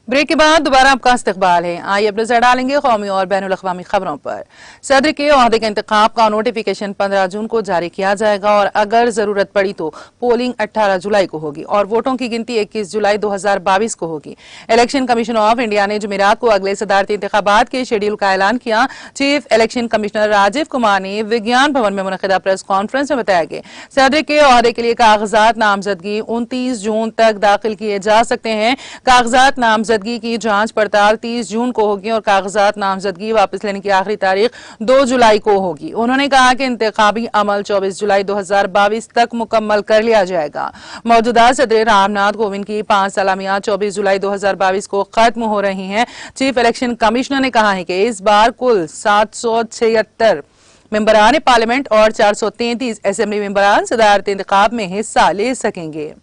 Break के बाद दोबारा आपका इस्तकबाल है। आइए अब नजर डालेंगे कौमी और बैनुल अक़वामी खबरों पर। सदर के ओहदे के इंतखाब का नोटिफिकेशन 15 जून को जारी किया जाएगा और अगर जरूरत पड़ी तो पोलिंग 18 जुलाई को होगी और वोटों की गिनती 21 जुलाई 2022 को होगी। इलेक्शन कमीशन ऑफ इंडिया ने जुमेरात को अगले सदारती इंतखाबात के शेड्यूल का ऐलान किया। Chief election commissioner Rajiv Kumar ने विज्ञान भवन में मुनक़िदा प्रेस कॉन्फ्रेंस में बताया कि सदर के ओहदे के लिए कागजात नामजदगी 29 जून तक दाखिल किए जा सकते हैं। कागजात नामजदगी की जांच पड़ताल 30 जून को होगी और कागजात नामजदगी वापस लेने की आखिरी तारीख 2 जुलाई को होगी। उन्होंने कहा कि इंतखाबी अमल 24 जुलाई 2022 तक मुकम्मल कर लिया जाएगा। मौजूदा सदर रामनाथ कोविंद की 5 सालामियां 24 जुलाई 2022 को खत्म हो रही हैं। चीफ इलेक्शन कमिश्नर ने कहा है कि इस बार कुल 776 मेंबरान पार्लियामेंट और 433 असेंबली मेंबरान सदारती इंतखाब में हिस्सा ले सकेंगे।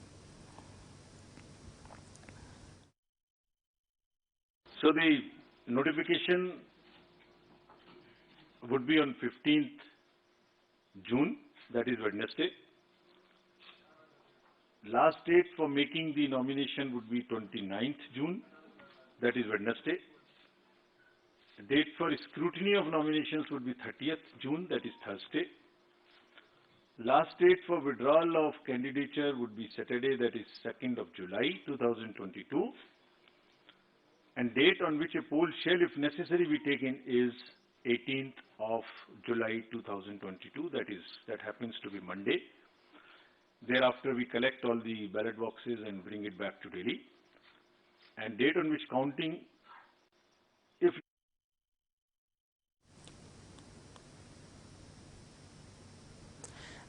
So the notification would be on 15th June, that is Wednesday. Last date for making the nomination would be 29th June, that is Wednesday. The date for scrutiny of nominations would be 30th June, that is Thursday. Last date for withdrawal of candidature would be Saturday, that is 2nd of July 2022. And date on which a poll shall, if necessary, be taken is 18th of July 2022. That happens to be Monday. Thereafter, we collect all the ballot boxes and bring it back to Delhi. And date on which counting, if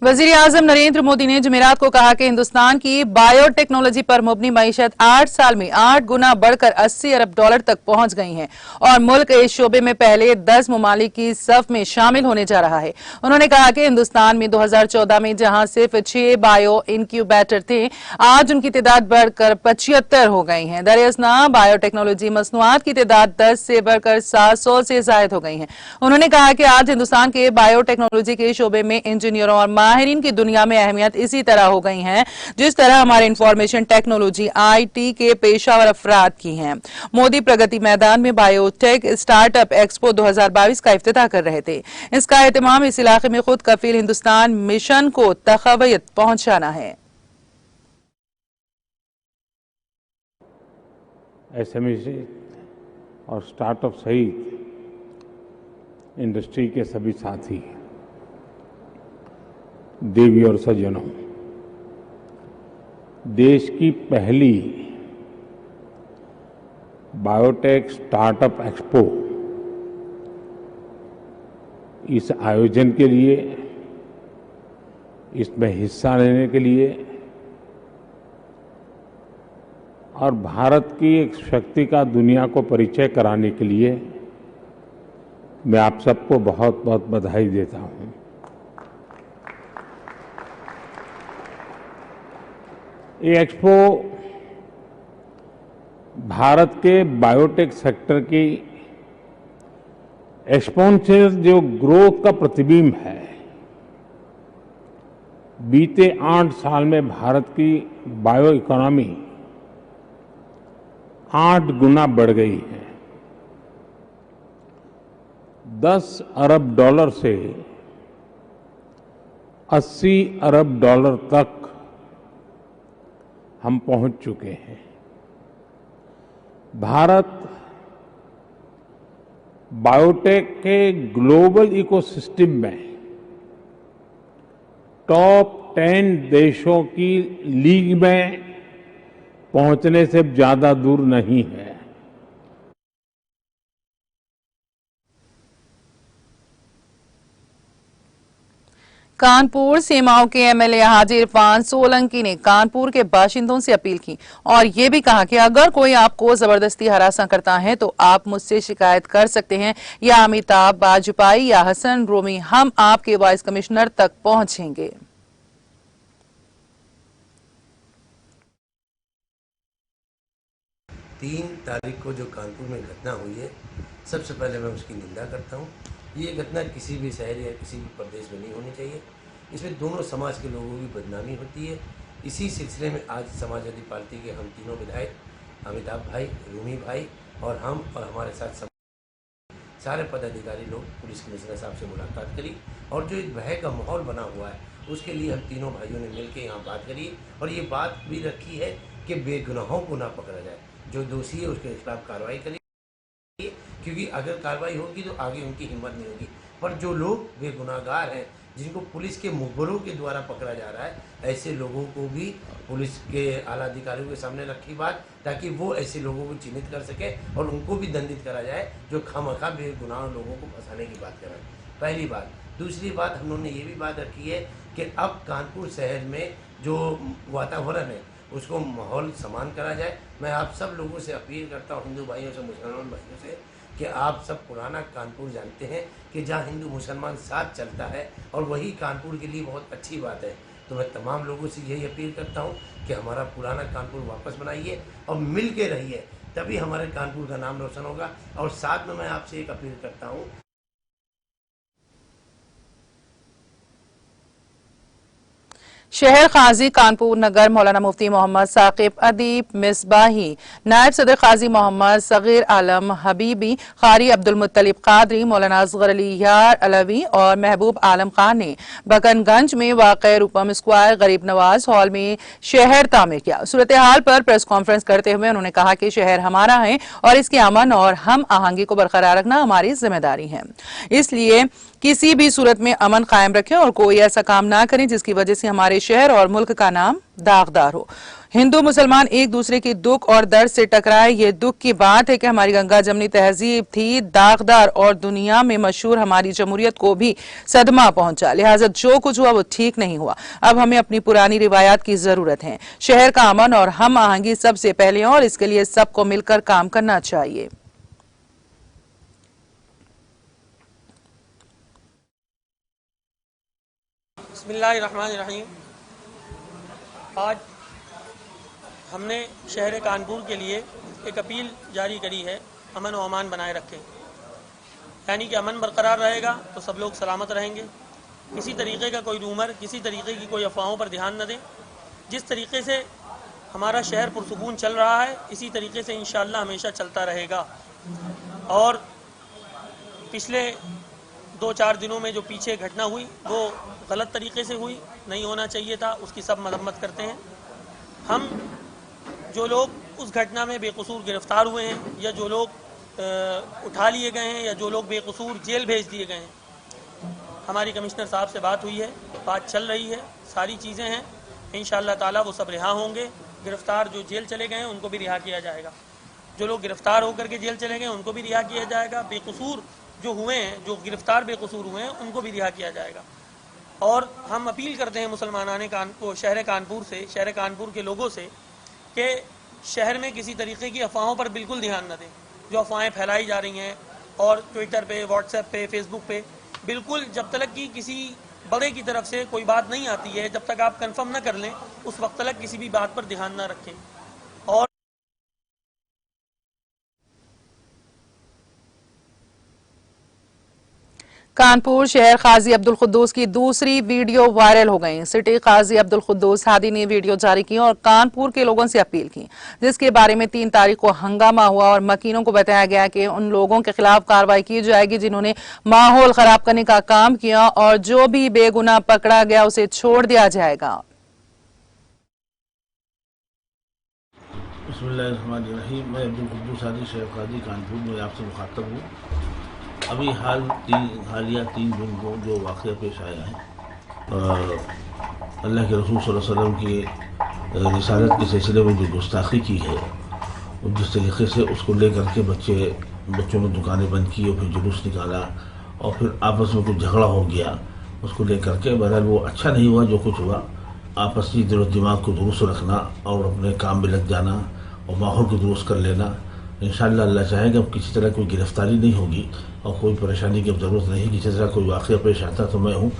वजीर आजम नरेंद्र मोदी ने जुमेरात को कहा कि हिंदुस्तान की biotechnology पर मुबनी मईशत 8 साल में 8 गुना बढ़कर 80 अरब डॉलर तक पहुंच गई है और मुल्क इस शोबे में पहले 10 ममालिक की सफ में शामिल होने जा रहा है। उन्होंने कहा कि हिंदुस्तान में 2014 में जहां सिर्फ 6 बायो इंक्यूबेटर थे, आज उनकी तादाद बढ़कर 75 हो गई है। दरियासना बायोटेक्नोलॉजी मसनूआत की तादाद 10 से बढ़कर 700 से जायद हो गई है। उन्होंने कहा कि आज हिंदुस्तान के बायोटेक्नोलॉजी के शोबे में इंजीनियरों और माहिरीन की दुनिया में अहमियत इसी तरह हो गई है जिस तरह हमारे इंफॉर्मेशन टेक्नोलॉजी IT के पेशावर अफराद की हैं। मोदी प्रगति मैदान में बायोटेक स्टार्टअप एक्सपो 2022 का इफ्तिताह कर रहे थे। इसका एहतमाम इस इलाके में खुद कफील हिंदुस्तान मिशन को तखवीयत पहुंचाना है। SME और स्टार्टअप सहित इंडस्ट्री के सभी साथी, देवी और सज्जनों, देश की पहली बायोटेक स्टार्टअप एक्सपो इस आयोजन के लिए, इसमें हिस्सा लेने के लिए और भारत की एक शक्ति का दुनिया को परिचय कराने के लिए मैं आप सबको बहुत बहुत बधाई देता हूं। ये एक्सपो भारत के बायोटेक सेक्टर की एक्सपोनेंशियल जो ग्रोथ का प्रतिबिंब है। बीते 8 साल में भारत की बायो इकोनॉमी 8 गुना बढ़ गई है। 10 अरब डॉलर से 80 अरब डॉलर तक हम पहुंच चुके हैं। भारत बायोटेक के ग्लोबल इकोसिस्टम में टॉप 10 देशों की लीग में पहुंचने से ज्यादा दूर नहीं है। कानपुर सेमाओं के MLA हाजी इरफान सोलंकी ने कानपुर के बाशिंदों से अपील की और ये भी कहा कि अगर कोई आपको जबरदस्ती हरासा करता है तो आप मुझसे शिकायत कर सकते हैं या अमिताभ बाजपाई या हसन रोमी, हम आपके वाइस कमिश्नर तक पहुंचेंगे। 3 तारीख को जो कानपुर में घटना हुई है, सबसे पहले मैं उसकी निंदा करता हूँ। ये घटना किसी भी शहर या किसी भी प्रदेश में नहीं होनी चाहिए। इसमें दोनों समाज के लोगों की बदनामी होती है। इसी सिलसिले में आज समाजवादी पार्टी के हम तीनों विधायक अमिताभ भाई, रूमी भाई और हम और हमारे साथ सारे पदाधिकारी लोग पुलिस कमिश्नर साहब से मुलाकात करी और जो एक भय का माहौल बना हुआ है उसके लिए हम तीनों भाइयों ने मिलकर यहाँ बात करी और ये बात भी रखी है कि बेगुनाहों को ना पकड़ा जाए, जो दोषी है उसके खिलाफ कार्रवाई करी, क्योंकि अगर कार्रवाई होगी तो आगे उनकी हिम्मत नहीं होगी। पर जो लोग बेगुनाहगार हैं, जिनको पुलिस के मुखबरों के द्वारा पकड़ा जा रहा है, ऐसे लोगों को भी पुलिस के आला अधिकारियों के सामने रखी बात, ताकि वो ऐसे लोगों को चिन्हित कर सके और उनको भी दंडित करा जाए जो खामखा बेगुनाह लोगों को फंसाने की बात कर रहे हैं। पहली बात। दूसरी बात, हम लोगों ने ये भी बात रखी है कि अब कानपुर शहर में जो वातावरण है उसको माहौल समान करा जाए। मैं आप सब लोगों से अपील करता हूँ, हिंदू भाइयों से, मुसलमान भाइयों से, कि आप सब पुराना कानपुर जानते हैं कि जहाँ हिंदू मुसलमान साथ चलता है और वही कानपुर के लिए बहुत अच्छी बात है। तो मैं तमाम लोगों से यही अपील करता हूँ कि हमारा पुराना कानपुर वापस बनाइए और मिल के रहिए, तभी हमारे कानपुर का नाम रोशन होगा। और साथ में मैं आपसे एक अपील करता हूँ, शहर काजी कानपुर नगर मौलाना मुफ्ती मोहम्मद साकिब अदीब मिसबाही, नायब सदर काजी मोहम्मद सगीर आलम हबीबी, कारी अब्दुल मुत्तलिब कादरी, मौलाना असगर अली यार अलवी और महबूब आलम खान ने बकनगंज में वाक़ रूपम स्क्वायर गरीब नवाज हॉल में शहर तामीर किया। सूरत हाल पर प्रेस कॉन्फ्रेंस करते हुए उन्होंने कहा कि शहर हमारा है और इसके अमन और हम आहंगी को बरकरार रखना हमारी जिम्मेदारी है, इसलिए किसी भी सूरत में अमन कायम रखें और कोई ऐसा काम ना करें जिसकी वजह से हमारे शहर और मुल्क का नाम दागदार हो। हिंदू मुसलमान एक दूसरे के दुख और दर्द से टकराए, ये दुख की बात है कि हमारी गंगा जमनी तहजीब थी दागदार और दुनिया में मशहूर हमारी जमहूरियत को भी सदमा पहुंचा, लिहाजा जो कुछ हुआ वो ठीक नहीं हुआ। अब हमें अपनी पुरानी रिवायात की जरूरत है। शहर का अमन और हम आहंगी सबसे पहले और इसके लिए सबको मिलकर काम करना चाहिए। बिस्मिल्लाहिर्रहमानिर्रहीम। आज हमने शहर कानपुर के लिए एक अपील जारी करी है, अमन व अमान बनाए रखें, यानी कि अमन बरकरार रहेगा तो सब लोग सलामत रहेंगे। किसी तरीके का कोई रूमर, किसी तरीके की कोई अफवाहों पर ध्यान न दें। जिस तरीके से हमारा शहर पुरसुकून चल रहा है इसी तरीके से इंशाअल्लाह हमेशा चलता रहेगा। और पिछले 2-4 दिनों में जो पीछे घटना हुई वो गलत तरीके से हुई, नहीं होना चाहिए था, उसकी सब मरम्मत करते हैं। हम जो लोग उस घटना में बेकसूर गिरफ्तार हुए हैं या जो लोग उठा लिए गए हैं या जो लोग बेकसूर जेल भेज दिए गए हैं, हमारी कमिश्नर साहब से बात हुई है, बात चल रही है, सारी चीज़ें हैं। इंशाअल्लाह ताला वो सब रिहा होंगे। गिरफ्तार जो जेल चले गए हैं उनको भी रिहा किया जाएगा, जो लोग गिरफ्तार होकर के जेल चले गए उनको भी रिहा किया जाएगा, बेकसूर जो हुए हैं, जो गिरफ्तार बेकसूर हुए हैं उनको भी रिहा किया जाएगा। और हम अपील करते हैं मुसलमानाने शहर कानपुर से, शहर कानपुर के लोगों से कि शहर में किसी तरीके की अफवाहों पर बिल्कुल ध्यान न दें। जो अफवाहें फैलाई जा रही हैं और ट्विटर पे, व्हाट्सएप पे, फेसबुक पे, बिल्कुल जब तक कि किसी बड़े की तरफ से कोई बात नहीं आती है, जब तक आप कंफर्म न कर लें उस वक्त तक किसी भी बात पर ध्यान न रखें। और कानपुर शहर काजी अब्दुल कुद्दूस की दूसरी वीडियो वायरल हो गई। सिटी काजी अब्दुल कुद्दूस हादी ने वीडियो जारी की और कानपुर के लोगों से अपील की, जिसके बारे में 3 तारीख को हंगामा हुआ और मकीनों को बताया गया कि उन लोगों के खिलाफ कार्रवाई की जाएगी जिन्होंने माहौल खराब करने का काम किया और जो भी बेगुनाह पकड़ा गया उसे छोड़ दिया जाएगा। बिस्मिल्लाहिर्रहमानिर्रहीम। मैं अब्दुल कुद्दूस हादी शहर काजी कानपुर में आपसे मुखातब हूँ। अभी हालिया 3 जून को जो वाक़या पेश आया है, अल्लाह के रसूल सल्लल्लाहु अलैहि वसल्लम की रिसालत के सिलसिले में जो गुस्ताखी की है, जिस तरीके से उसको लेकर के बच्चों ने दुकानें बंद की और फिर जुलूस निकाला और फिर आपस में कुछ झगड़ा हो गया उसको लेकर के, बहरहाल वो अच्छा नहीं हुआ जो कुछ हुआ। आपसी दिल दिमाग को दुरुस्त रखना और अपने काम में लग जाना और माहौल को दुरुस्त कर लेना। इंशाअल्लाह अल्लाह चाहेगा अब किसी तरह कोई गिरफ्तारी नहीं होगी और कोई परेशानी की अब ज़रूरत नहीं। किसी तरह कोई वाक़या पेश आता तो मैं हूँ।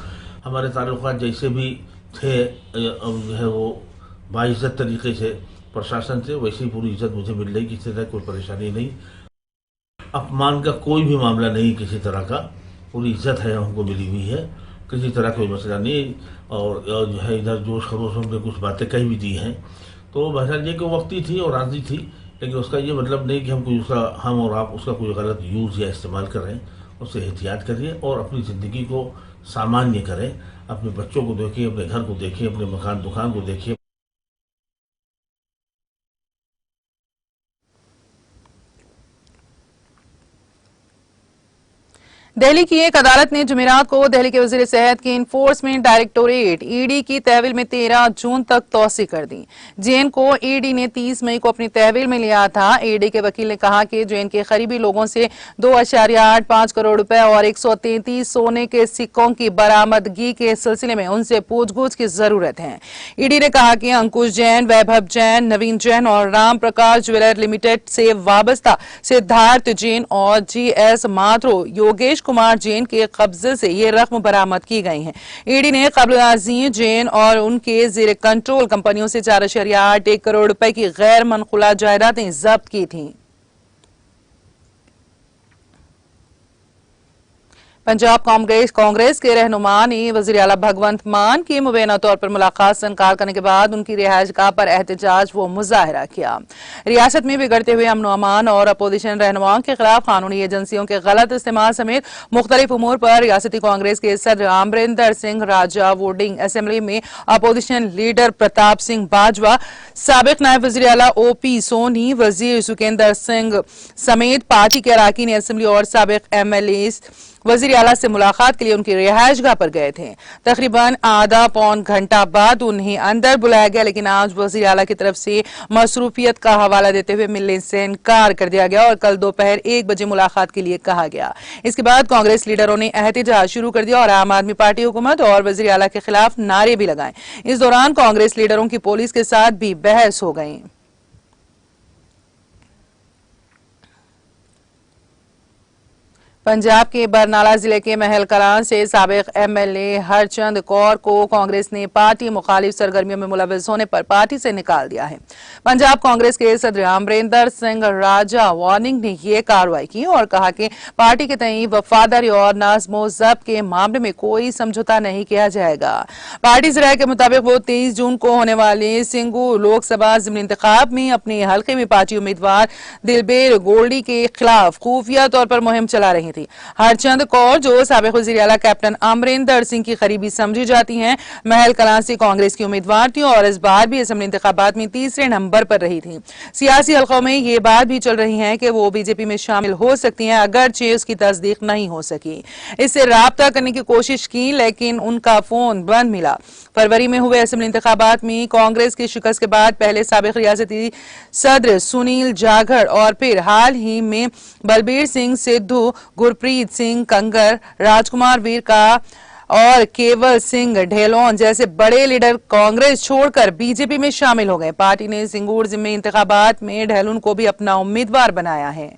हमारे ताल्लुकात जैसे भी थे जो है वो बाइज़्ज़त तरीके से प्रशासन से, वैसे ही पूरी इज़्ज़त मुझे मिल रही, किसी तरह कोई परेशानी नहीं, अपमान का कोई भी मामला नहीं, किसी तरह का पूरी इज़्ज़त है हमको मिली हुई है, किसी तरह कोई मसला नहीं। और जो है इधर जोश खरोश हमने कुछ बातें कही भी दी हैं, तो बहरहाल ये कि वक्ती थी और आंधी थी, लेकिन उसका ये मतलब नहीं कि हम और आप उसका कोई गलत यूज़ या इस्तेमाल करें। उससे एहतियात करिए और अपनी ज़िंदगी को सामान्य करें। अपने बच्चों को देखिए, अपने घर को देखिए, अपने मकान दुकान को देखिए। दिल्ली की एक अदालत ने जुमेरात को दिल्ली के वजीर सेहत की इन्फोर्समेंट डायरेक्टोरेट ईडी की तहवील में 13 जून तक तोसी कर दी। जेन को ईडी ने 30 मई को अपनी तहवील में लिया था। ईडी के वकील ने कहा कि जेन के करीबी लोगों से 2.85 करोड़ रुपए और 133 सोने के सिक्कों की बरामदगी के सिलसिले में उनसे पूछगछ की जरूरत है। ईडी ने कहा कि अंकुश जैन, वैभव जैन, नवीन जैन और राम प्रकाश ज्वेलर लिमिटेड से वाबस्ता सिद्धार्थ जैन और जीएस माथुर, योगेश कुमार जैन के कब्जे से ये रकम बरामद की गई है। ईडी ने कबल अजीम जैन और उनके जेर कंट्रोल कंपनियों से 4.81 करोड़ रुपए की गैर मनकुला जायदादें जब्त की थीं। पंजाब कांग्रेस के रहनुमा ने वजीर आला भगवंत मान की मुबैना तौर पर मुलाकात से इनकार करने के बाद उनकी रिहाइशगाह पर एहतजाज व मुजाहरा किया। रियासत में बिगड़ते हुए अमन अमान और अपोजिशन रहनुमाओं के खिलाफ कानूनी एजेंसियों के गलत इस्तेमाल समेत मुख्तलिफ उमूर पर रियासती कांग्रेस के सदर अमरिंदर सिंह राजा वोटिंग असेंबली में अपोजिशन लीडर प्रताप सिंह बाजवा, साबिक नायब वजीर आला ओपी सोनी, वजीर सुकेंदर सिंह समेत पार्टी के अरकान असेंबली और साबिक एमएलए वजीर आला से मुलाकात के लिए उनकी रिहाइशगाह पर गए थे। तकरीबन आधा पौन घंटा बाद उन्हें अंदर बुलाया गया, लेकिन आज वजीर आला की तरफ से मसरूफियत का हवाला देते हुए मिलने से इनकार कर दिया गया और कल दोपहर 1 बजे मुलाकात के लिए कहा गया। इसके बाद कांग्रेस लीडरों ने एहतजाज शुरू कर दिया और आम आदमी पार्टी हुकूमत और वजीर आला के खिलाफ नारे भी लगाए। इस दौरान कांग्रेस लीडरों की पुलिस के साथ भी बहस हो गई। पंजाब के बरनाला जिले के महल कलां से साबिक एमएलए हरचंद कौर को कांग्रेस ने पार्टी मुखालिफ सरगर्मियों में मुलव्वस होने पर पार्टी से निकाल दिया है। पंजाब कांग्रेस के सदर अमरिंदर सिंह राजा वार्निंग ने यह कार्रवाई की और कहा कि पार्टी के तई वफादारी और नज़्म ज़ब्त के मामले में कोई समझौता नहीं किया जाएगा। पार्टी ज़राए के मुताबिक वो 23 जून को होने वाले सिंगू लोकसभा ज़िमनी इंतखाब में अपने हल्के में पार्टी उम्मीदवार दिलबेर गोल्डी के खिलाफ खुफिया तौर पर मुहिम चला रही थी। हरचंद कौर, जो साबिक वज़ीर आला कैप्टन अमरिंदर सिंह की करीबी समझी जाती हैं, महल कलां से कांग्रेस की उम्मीदवार थी और इस बार भी असेंबली इंतखाबात में तीसरे नंबर पर रही थी। सियासी हलकों में ये बात भी चल रही है कि वो बीजेपी में शामिल हो सकती हैं, अगरचे उसकी तस्दीक नहीं हो सकी। इससे राब्ता करने की कोशिश की, लेकिन उनका फोन बंद मिला। फरवरी में हुए असेंबली इंतखाबात में कांग्रेस की शिकस्त के बाद पहले साबिक रियासती सदर सुनील जाखड़ और फिर हाल ही में बलबीर सिंह सिद्धू, गुरप्रीत सिंह कंगर, राजकुमार वीर का और केवल सिंह ढेलोन जैसे बड़े लीडर कांग्रेस छोड़कर बीजेपी में शामिल हो गए। पार्टी ने सिंगूर ज़िमनी इंतखाबात में ढेलोन को भी अपना उम्मीदवार बनाया है।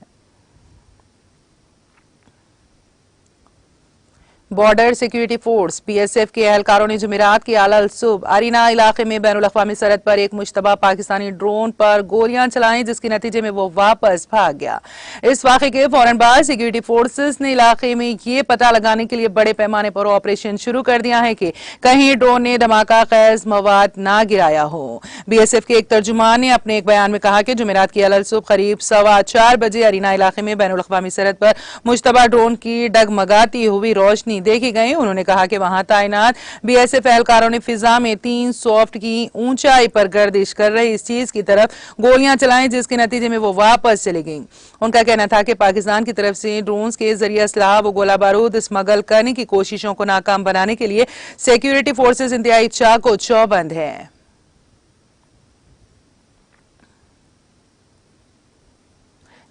बॉर्डर सिक्योरिटी फोर्स बीएसएफ के एहलकारों ने जुमेरात की आला सुबह अरीना इलाके में बैनुल-अक़वामी सरहद पर एक मुश्तबा पाकिस्तानी ड्रोन पर गोलियां चलाई, जिसके नतीजे में वो वापस भाग गया। इस वाक़े के फौरन बाद सिक्योरिटी फोर्सेस ने इलाके में ये पता लगाने के लिए बड़े पैमाने पर ऑपरेशन शुरू कर दिया है कि कहीं ड्रोन ने धमाका खैज मवाद ना गिराया हो। बीएसएफ के एक तर्जुमान ने अपने एक बयान में कहा कि जुमेरात की आला सुबह करीब 4:15 बजे अरीना इलाके में बैनुल-अक़वामी सरहद पर मुश्तबा ड्रोन की डगमगाती हुई रोशनी देखी गई। उन्होंने कहा कि वहां तैनात बीएसएफ एहलकारों ने फिजा में 300 फीट की ऊंचाई पर गर्दिश कर रही इस चीज की तरफ गोलियां चलाई, जिसके नतीजे में वो वापस चली गईं। उनका कहना था कि पाकिस्तान की तरफ से ड्रोन्स के जरिए असलाह व गोला बारूद स्मगल करने की कोशिशों को नाकाम बनाने के लिए सिक्योरिटी फोर्सेस इंतहाई चाको चौबंद है।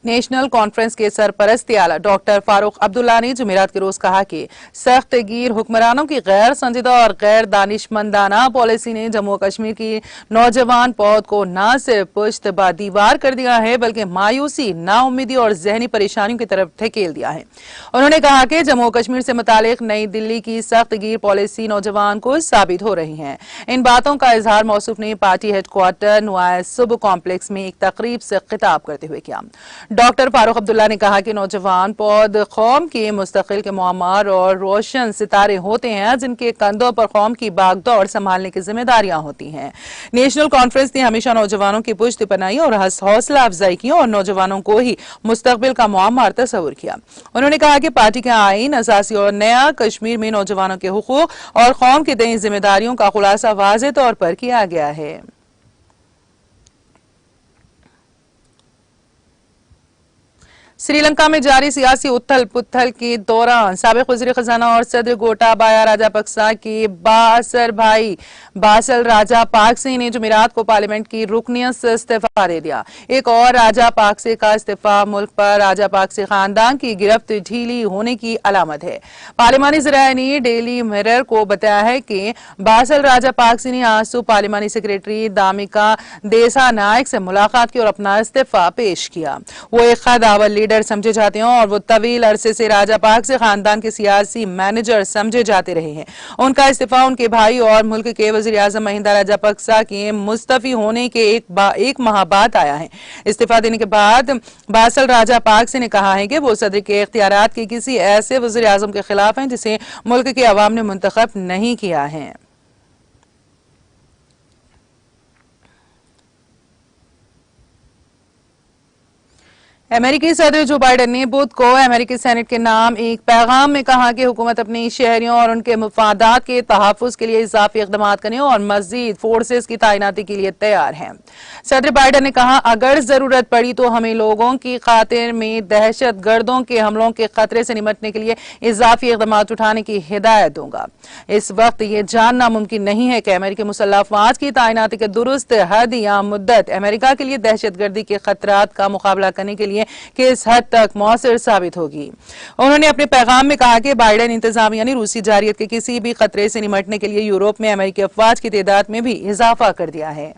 नेशनल कॉन्फ्रेंस के सरपरस्ती आला डॉक्टर फारूक अब्दुल्ला ने जुमेरात के रोज कहा कि सख्त गिर हुक्मरानों की गैर संजीदा और गैर दानिशमंदाना पॉलिसी ने जम्मू कश्मीर की नौजवान पौध को न सिर्फ पुश्त दीवार कर दिया है, बल्कि मायूसी, नाउम्मीदी और जहनी परेशानियों की तरफ धकेल दिया है। उन्होंने कहा कि जम्मू कश्मीर से मुतालिक नई दिल्ली की सख्त गिर पॉलिसी नौजवान को साबित हो रही है। इन बातों का इजहार मौसूफ ने पार्टी हेडक्वार्टर नुआया सुब कॉम्प्लेक्स में एक तकरीब से खिताब करते हुए किया। डॉक्टर फारूक अब्दुल्ला ने कहा कि नौजवान पौध कौम के मुस्तकिल के मुअम्मर और रोशन सितारे होते हैं जिनके कंधों पर कौम की बागडोर संभालने की जिम्मेदारियां होती हैं। नेशनल कॉन्फ्रेंस ने हमेशा नौजवानों की पुश्त पनाही और हौसला अफजाई की और नौजवानों को ही मुस्तकबिल का मुअम्मर तस्वुर किया। उन्होंने कहा कि पार्टी का आईन, असासी और नया कश्मीर में नौजवानों के हुकूक और कौम की नई जिम्मेदारियों का खुलासा वाज़ेह तौर पर किया गया है। श्रीलंका में जारी सियासी उथल पुथल के दौरान साबिक वज़ीर खजाना और सदर गोटाबाया राजापक्सा के बासर भाई बासल राजापाक्से ने जुमेरात को पार्लियामेंट की रुकनियत से इस्तीफा दे दिया। एक और राजापाक्से का इस्तीफा मुल्क पर राजापाक्से खानदान की गिरफ्त ढीली होने की अलामत है। पार्लियामानी ज़राए ने डेली मिरर को बताया है कि बासल राजापाक्से ने आज सुबह पार्लियामानी सेक्रेटरी दामिका देसा नायक से मुलाकात की और अपना इस्तीफा पेश किया। वो एक कदावर लीडर समझे जाते हैं और वो तवील अरसे से राजापाक्से खानदान के सियासी मैनेजर समझे जाते रहे हैं। उनका इस्तीफा उनके भाई और मुल्क के वज़ीर आज़म महिंदा राजापक्सा के मुस्तफी होने के एक माह बाद आया है। इस्तीफा देने के बाद बासल राजापाक्से ने कहा है कि वो सदर के इख्तियारात के किसी ऐसे वज़ीर आज़म के खिलाफ हैं जिसे मुल्क के अवाम ने मुंतखब नहीं किया है। अमेरिकी सदर जो बाइडेन ने बुध को अमेरिकी सेनेट के नाम एक पैगाम में कहा कि हुकूमत अपने शहरियों और उनके मफादात के तहफ़्फ़ुज़ के लिए इजाफी इक़दाम करने और मज़ीद फोर्सेस की तैनाती के लिए तैयार हैं। सदर बाइडेन ने कहा, अगर जरूरत पड़ी तो हमें लोगों की खातिर में दहशत गर्दों के हमलों के खतरे से निपटने के लिए इजाफी इक़दाम उठाने की हिदायत दूंगा। इस वक्त ये जानना मुमकिन नहीं है कि अमेरिकी मुसल्लह अफ़वाज की तैनाती के दुरुस्त हद या मुद्दत अमेरिका के लिए दहशत गर्दी के खतरात का मुकाबला करने के लिए किस हद तक मौसर साबित होगी। उन्होंने अपने पैगाम में कहा कि बाइडेन इंतजामिया ने रूसी जारियत के किसी भी खतरे से निपटने के लिए यूरोप में अमेरिकी अफवाज की तादाद में भी इजाफा कर दिया है।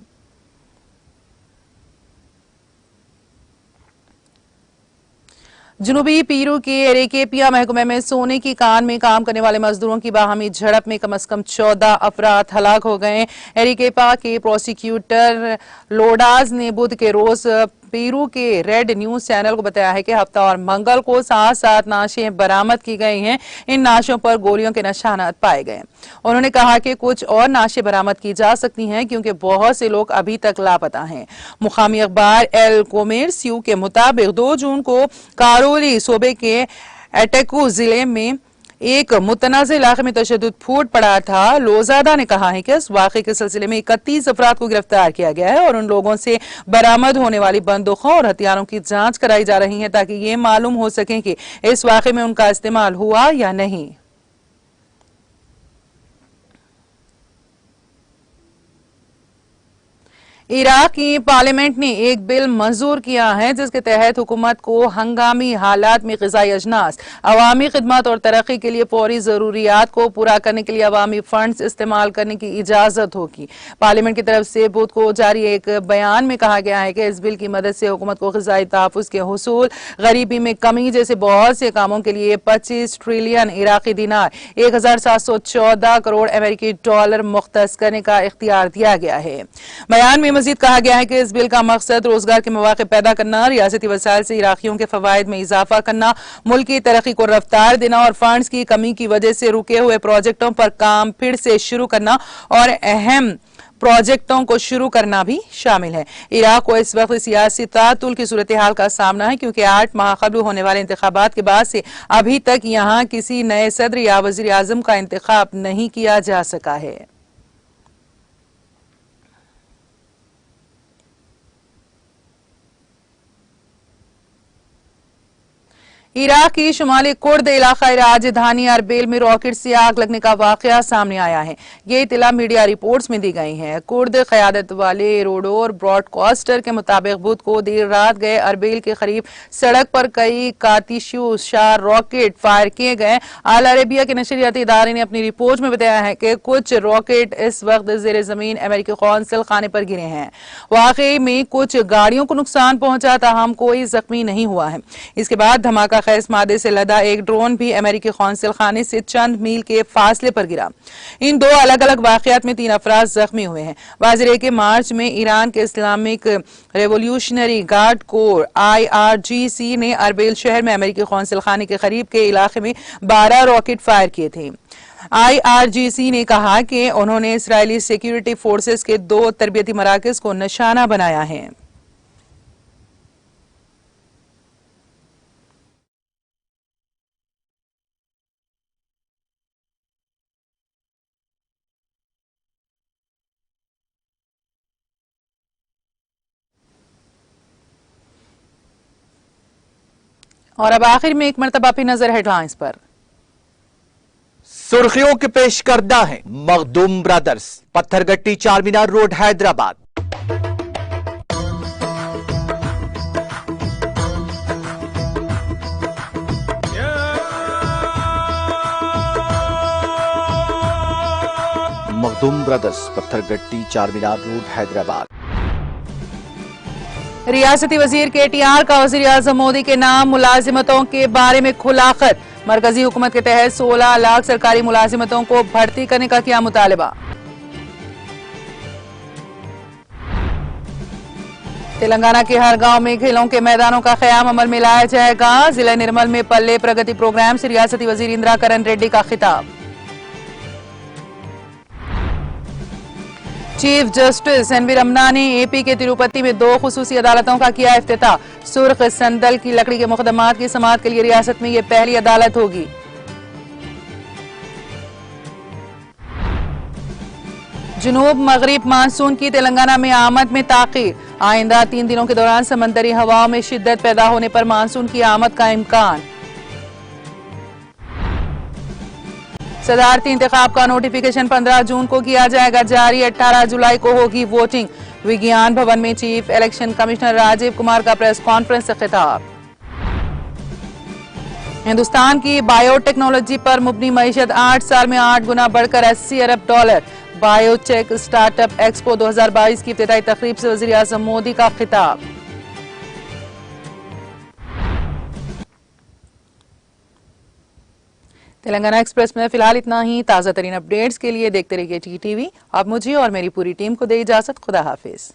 जनूबी पीरू के एरेकेपिया महकमे में सोने की कान में काम करने वाले मजदूरों की बाहमी झड़प में कम से कम 14 अफराद हलाक हो गए। एरेकेपा के प्रोसिक्यूटर लोडाज ने बुध के रोज पीरू के रेड न्यूज चैनल को बताया है कि हफ्ता और मंगल को 7 नाशें बरामद की गई हैं। इन नाशों पर गोलियों के निशानात पाए गए। उन्होंने कहा कि कुछ और नाशें बरामद की जा सकती हैं क्योंकि बहुत से लोग अभी तक लापता हैं। मुकामी अखबार एल कोमेर्सियो के मुताबिक 2 जून को कारोली सूबे के एटेकू जिले में एक मुतनाज़ इलाके में तशद्दुद फूट पड़ा था। लोजादा ने कहा है कि इस वाक़े के सिलसिले में 31 अफराद को गिरफ्तार किया गया है और उन लोगों से बरामद होने वाली बंदूकों और हथियारों की जांच कराई जा रही है ताकि ये मालूम हो सके कि इस वाक़े में उनका इस्तेमाल हुआ या नहीं। इराक की पार्लियामेंट ने एक बिल मंजूर किया है जिसके तहत हुकूमत को हंगामी हालात में ग़िज़ाई अजनास, अवामी खिदमत और तरक्की के लिए फौरी ज़रूरियात को पूरा करने के लिए अवामी फंड्स इस्तेमाल करने की इजाज़त होगी। पार्लियामेंट की तरफ से बुध को जारी एक बयान में कहा गया है कि इस बिल की मदद से हुकूमत को ग़िज़ाई तहफ़्फ़ुज़ के हुसूल, गरीबी में कमी जैसे बहुत से कामों के लिए 25 ट्रिलियन इराकी दिनार 1714 करोड़ अमेरिकी डॉलर मुख्तस करने का इख्तियार दिया गया है। बयान में मजीद कहा गया है कि इस बिल का मकसद रोजगार के मौके पैदा करना, रियासती वसाइल से इराकियों के फवायद में इजाफा करना, मुल्क की तरक्की को रफ्तार देना और फंड्स की कमी की वजह से रुके हुए प्रोजेक्टों पर काम फिर से शुरू करना और अहम प्रोजेक्टों को शुरू करना भी शामिल है। इराक को इस वक्त सियासी तातुल की सूरत हाल का सामना है क्योंकि 8 माह कबल होने वाले इंतखाबात के बाद से अभी तक यहाँ किसी नए सदर या वजीर आजम का इंतखाब नहीं किया जा सका है। इराक की शुमाली कुर्द इलाका राजधानी अरबिल में रॉकेट से आग लगने का वाकया सामने आया है। ये इतला मीडिया रिपोर्ट्स में दी गई है। कुर्द क़यादत वाले रोडोर ब्रॉडकास्टर के मुताबिक बुध को देर रात गए अरबिल के करीब सड़क पर कई कातिशुशार रॉकेट फायर किए गए। आल अरेबिया के नशरियाती इदारे ने अपनी रिपोर्ट में बताया है कि कुछ रॉकेट इस वक्त ज़ेर ज़मीन अमेरिकी कौंसल खाने पर गिरे हैं। वाकई में कुछ गाड़ियों को नुकसान पहुंचा, ताहम कोई जख्मी नहीं हुआ है। इसके बाद धमाका जहरखेज मादे से लदा एक ड्रोन भी अमेरिकी कौंसिल खाने से चंद मील के फासले पर गिरा। इन दो अलग अलग वाकयात में 3 अफराद जख्मी हुए हैं। वाज़ेह है कि मार्च में ईरान के Islamic revolutionary guard core IRGC ने अरबेल शहर में अमेरिकी कौंसिल खाने के करीब के इलाके में 12 रॉकेट फायर किए थे। IRGC ने कहा कि उन्होंने इसराइली सिक्योरिटी फोर्सेस के 2 तरबियती मराकज को निशाना बनाया है। और अब आखिर में एक मरतबा फिर नजर हेडलाइंस पर। सुर्खियों के पेश करदा है Makhdoom brothers, Pathergatti Charminar road Hyderabad. Makhdoom brothers, Pathergatti Charminar road Hyderabad. रियासती वजीर KTR का वजीर आजम मोदी के नाम मुलाजिमतों के बारे में खुला खत। मरकजी हुकूमत के तहत 16 लाख सरकारी मुलाजिमतों को भर्ती करने का किया मुतालबा। तेलंगाना के हर गांव में खेलों के मैदानों का क़याम अमल में लाया जाएगा। जिला निर्मल में पल्ले प्रगति प्रोग्राम से रियासती वजीर इंदिरा करण रेड्डी का खिताब। चीफ जस्टिस NV रमना ने AP के तिरुपति में 2 खुसूसी अदालतों का किया इफ्तिताह। सुर्ख संदल की लकड़ी के मुकदमात की समाअत के लिए रियासत में यह पहली अदालत होगी। जुनूब मगरिब मानसून की तेलंगाना में आमद में ताखीर। आइंदा 3 दिनों के दौरान समंदरी हवाओं में शिद्दत पैदा होने पर मानसून की आमद का इम्कान। सदारती इंतखाब का नोटिफिकेशन 15 जून को किया जाएगा जारी। 18 जुलाई को होगी वोटिंग। विज्ञान भवन में chief election commissioner Rajiv Kumar का प्रेस कॉन्फ्रेंस से खिताब। हिंदुस्तान की बायोटेक्नोलॉजी पर मुबनी मईशत 8 साल में 8 गुना बढ़कर $80 अरब। बायोटेक स्टार्टअप एक्सपो 2022 की इब्तिदाई तकरीब से वजीर आजम मोदी का खिताब। तेलंगाना एक्सप्रेस में फिलहाल इतना ही। ताज़ा तरीन अपडेट्स के लिए देखते रहिए TTV। आप मुझे और मेरी पूरी टीम को दे इजाजत। खुदा हाफिज।